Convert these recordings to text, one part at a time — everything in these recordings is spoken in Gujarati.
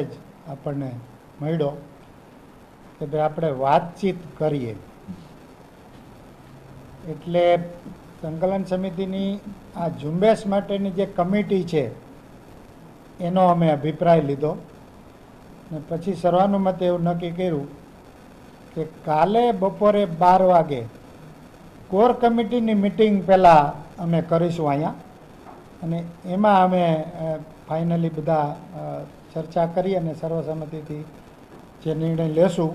જ આપણને મળ્યો કે ભાઈ આપણે વાતચીત કરીએ. એટલે સંકલન સમિતિની આ ઝુંબેશ માટેની જે કમિટી છે એનો અમે અભિપ્રાય લીધો ને પછી સર્વાનુમતે એવું નક્કી કર્યું કે કાલે બપોરે 12 વાગે કોર કમિટીની મિટિંગ પહેલાં અમે કરીશું અહીંયા, અને એમાં અમે ફાઇનલી બધા ચર્ચા કરી અને સર્વસંમતિથી જે નિર્ણય લેશું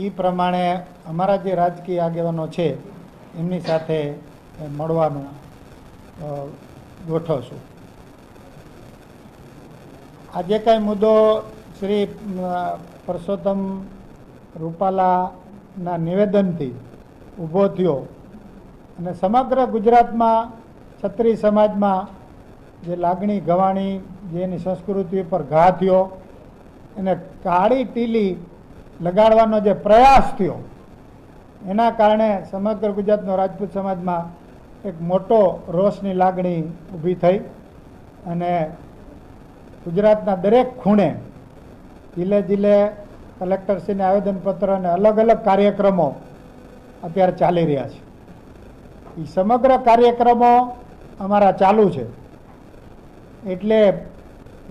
એ પ્રમાણે અમારા જે રાજકીય આગેવાનો છે એમની સાથે મળવાનું ગોઠવશું. આ જે કાંઈ મુદ્દો શ્રી પરસોત્તમ રૂપાલાના નિવેદનથી ઊભો થયો અને સમગ્ર ગુજરાતમાં ક્ષત્રિય સમાજમાં જે લાગણી ગવાણી, જે એની સંસ્કૃતિ ઉપર ઘા થયો, એને કાળી ટીલી લગાડવાનો જે પ્રયાસ થયો, એના કારણે સમગ્ર ગુજરાતનો રાજપૂત સમાજમાં એક મોટો રોષની લાગણી ઊભી થઈ અને ગુજરાતના દરેક ખૂણે જિલ્લે જિલ્લે કલેક્ટરશ્રીને આવેદનપત્ર અને અલગ અલગ કાર્યક્રમો અત્યારે ચાલી રહ્યા છે. એ સમગ્ર કાર્યક્રમો અમારા ચાલુ છે. એટલે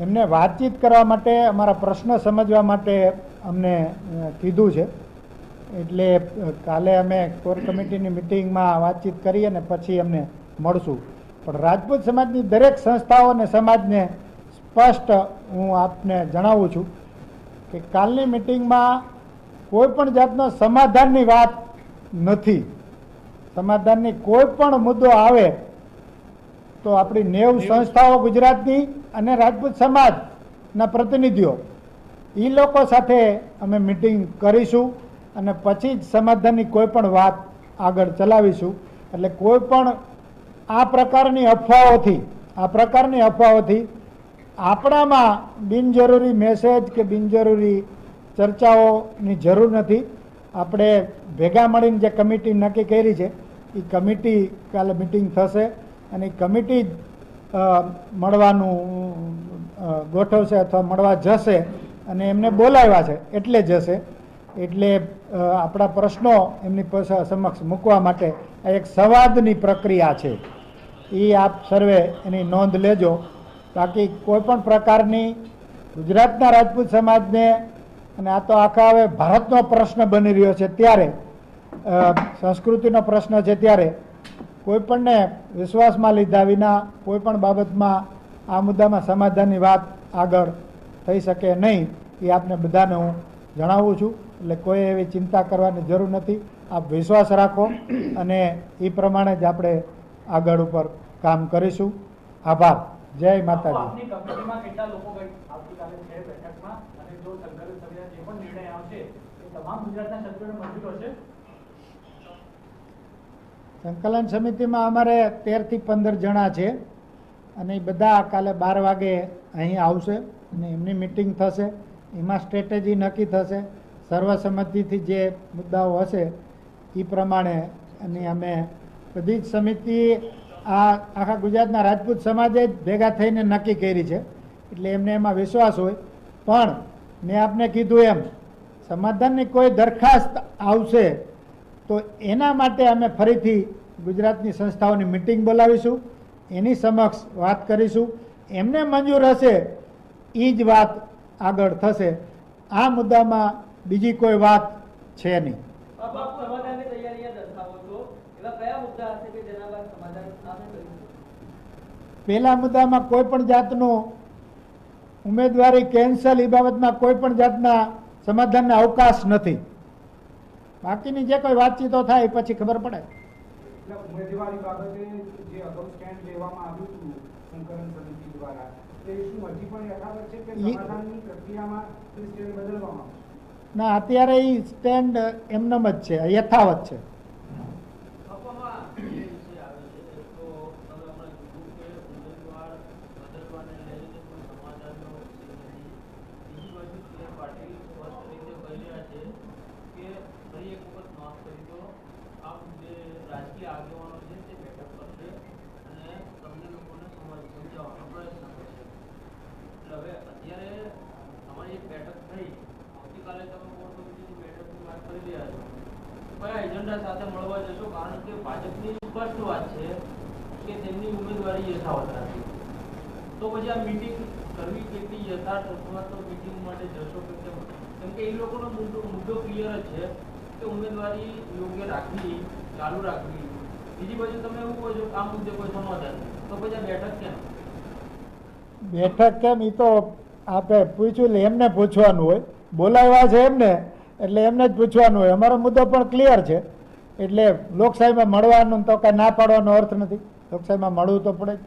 એમને વાતચીત કરવા માટે, અમારા પ્રશ્ન સમજવા માટે અમને કીધું છે. એટલે કાલે અમે કોર કમિટીની મિટિંગમાં વાતચીત કરી અને પછી અમને મળશું. પણ રાજપૂત સમાજની દરેક સંસ્થાઓ અને સમાજને સ્પષ્ટ હું આપને જણાવું છું કે કાલની મિટિંગમાં કોઈ પણ જાતનો સમાધાનની વાત નથી. સમાધાનની કોઈ પણ મુદ્દો આવે તો આપણી 90 સંસ્થાઓ ગુજરાતની અને રાજપૂત સમાજના પ્રતિનિધિઓ એ લોકો સાથે અમે મિટિંગ કરીશું અને પછી જ સમાધાનની કોઈ પણ વાત આગળ ચલાવીશું. એટલે કોઈ પણ આ પ્રકારની અફવાઓથી આપણામાં બિનજરૂરી મેસેજ કે બિનજરૂરી ચર્ચાઓની જરૂર નથી. આપણે ભેગા મળીને જે કમિટી નક્કી કરી છે એ કમિટી કાલે મિટિંગ થશે અને એ કમિટી મળવાનું ગોઠવશે અથવા મળવા જશે અને એમને બોલાવ્યા છે એટલે જશે. એટલે આપણા પ્રશ્નો એમની સમક્ષ મૂકવા માટે આ એક સંવાદની પ્રક્રિયા છે. એ આપ સર્વે એની નોંધ લેજો. બાકી કોઈ પણ પ્રકારની ગુજરાતના રાજપૂત સમાજને, અને આ તો આખા હવે ભારતનો પ્રશ્ન બની રહ્યો છે ત્યારે, સંસ્કૃતિનો પ્રશ્ન છે ત્યારે કોઈ પણને વિશ્વાસમાં લીધા વિના કોઈ પણ બાબતમાં આ મુદ્દામાં સમાધાનની વાત આગળ થઈ શકે નહીં. એ આપને બધાને હું જણાવું છું. એટલે કોઈ એવી ચિંતા કરવાની જરૂર નથી. આપ વિશ્વાસ રાખો અને એ પ્રમાણે જ આપણે આગળ ઉપર કામ કરીશું. આભાર. જય માતાજી. સંકલન સમિતિમાં અમારે 13 થી 15 જણા છે અને એ બધા કાલે 12 વાગે અહીં આવશે અને એમની મિટિંગ થશે. એમાં સ્ટ્રેટેજી નક્કી થશે. સર્વસંમતિથી જે મુદ્દાઓ હશે એ પ્રમાણે અને અમે બધી જ સમિતિ આ આખા ગુજરાતના રાજપૂત સમાજે જ ભેગા થઈને નક્કી કરી છે. એટલે એમને એમાં વિશ્વાસ હોય. પણ મેં આપને કીધું એમ સમાધાનની કોઈ દરખાસ્ત આવશે તો એના માટે અમે ફરીથી ગુજરાતની સંસ્થાઓની મિટિંગ બોલાવીશું, એની સમક્ષ વાત કરીશું. એમને મંજૂર હશે એ જ વાત આગળ થશે. આ મુદ્દામાં બીજી કોઈ વાત છે નહીં. પહેલા મુદ્દામાં કોઈ પણ જાતનું ઉમેદવારી કેન્સલ, એ બાબતમાં કોઈ પણ જાતના સમાધાનનો અવકાશ નથી. બાકીની જે કોઈ વાતચીતો થાય પછી ખબર પડે. ઉમેદવારી બાબતે જે અગાઉ સ્ટેન્ડ લેવામાં આવ્યું હતું સંકલન સમિતિ દ્વારા, તે શું હજી પણ યથાવત છે કે સમાધાનની પ્રક્રિયામાં સ્ટેન્ડ બદલવામાં આવશે? ના, અત્યારે એ સ્ટેન્ડ એમનેમ જ છે, યથાવત છે. રાજકીય આગેવાનો છે તે બેઠક કરશે અને તમને લોકોને સમજાવવાનો પ્રયત્ન કરશે. એટલે હવે અત્યારે કયા એજન્ડા સાથે મળવા જશો? કારણ કે ભાજપની સ્પષ્ટ વાત છે કે તેમની ઉમેદવારી યથાવત રાખી. તો પછી આ મીટિંગ કરવી કેટલી યથાર્થ અથવા તો મીટિંગ માટે જશો કે કેમ? કેમ કે એ લોકોનો મુદ્દો ક્લિયર જ છે કે ઉમેદવારી યોગ્ય રાખવી, ચાલુ રાખવી. બીજી બાજુ તમે એવું કહો છો કે આ મુદ્દે કોઈ સમાધાન નહીં, તો પછી આ બેઠક કેમ? બેઠક કેમ એ તો આપણે પૂછ્યું એટલે એમને પૂછવાનું હોય, બોલાવ્યા છે એમને એટલે એમને જ પૂછવાનું હોય. અમારો મુદ્દો પણ ક્લિયર છે, એટલે લોકશાહીમાં મળવાનું તો કાંઈ ના પાડવાનો અર્થ નથી. લોકશાહીમાં મળવું તો પડે જ.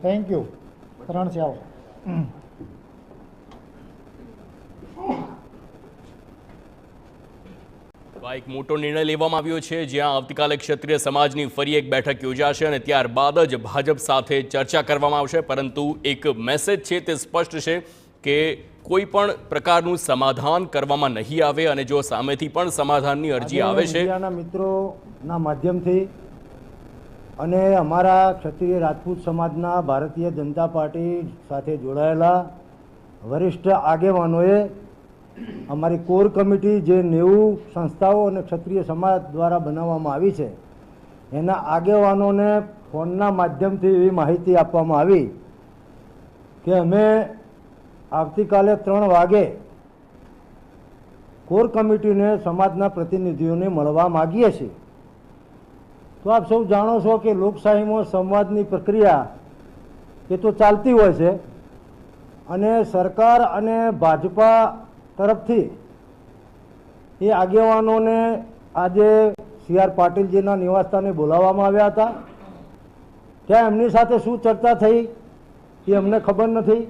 Thank you. 3 છે આવો. એક મોટો નિર્ણય લેવામાં આવ્યો છે, જ્યાં આવતીકાલે ક્ષત્રિય સમાજની ફરી એક બેઠક યોજાશે અને ત્યારબાદ જ ભાજપ સાથે ચર્ચા કરવામાં આવશે. પરંતુ એક મેસેજ છે તે સ્પષ્ટ છે કે કોઈ પણ પ્રકારનું સમાધાન કરવામાં નહીં આવે અને જો સામેથી પણ સમાધાનની અરજી આવે છે, મીડિયાના મિત્રોના માધ્યમથી અને અમારા ક્ષત્રિય રાજપૂત સમાજના ભારતીય જનતા પાર્ટી સાથે જોડાયેલા વરિષ્ઠ આગેવાનોએ અમારી કોર કમિટી જે 90 સંસ્થાઓ અને ક્ષત્રિય સમાજ દ્વારા બનાવવામાં આવી છે, એના આગેવાનોને ફોનના માધ્યમથી એવી માહિતી આપવામાં આવી કે અમે આવતીકાલે 3 વાગે કોર કમિટીને સમાજના પ્રતિનિધિઓને મળવા માગીએ છીએ. તો આપ સૌ જાણો છો કે લોકશાહીમાં સંવાદની પ્રક્રિયા એ તો ચાલતી હોય છે અને સરકાર અને ભાજપા તરફથી એ આગેવાનોને આજે CR પાટીલજીના નિવાસસ્થાને બોલાવવામાં આવ્યા હતા. ત્યાં એમની સાથે શું ચર્ચા થઈ એ અમને ખબર નથી,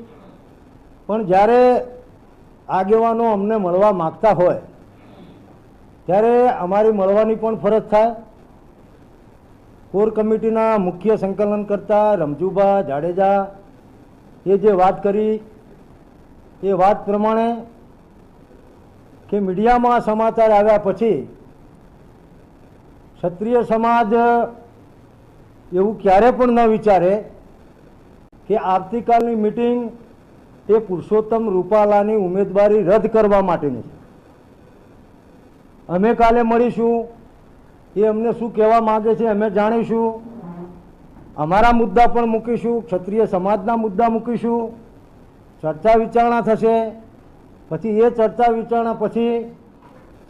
પણ જ્યારે આગેવાનો અમને મળવા માગતા હોય ત્યારે અમારી મળવાની પણ ફરજ થાય. કોર કમિટીના મુખ્ય સંકલનકર્તા રમજુભા જાડેજા એ જે વાત કરી એ વાત પ્રમાણે કે મીડિયામાં સમાચાર આવ્યા પછી ક્ષત્રિય સમાજ એવું ક્યારે પણ ન વિચારે કે આવતીકાલની મિટિંગ એ પુરુષોત્તમ રૂપાલાની ઉમેદવારી રદ કરવા માટેની છે. અમે કાલે મળીશું, એ અમને શું કહેવા માગે છે અમે જાણીશું. અમારા મુદ્દા પણ મૂકીશું, ક્ષત્રિય સમાજના મુદ્દા મૂકીશું, ચર્ચા વિચારણા થશે. પછી એ ચર્ચા વિચારણા પછી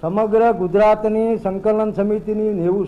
સમગ્ર ગુજરાતની સંકલન સમિતિની 90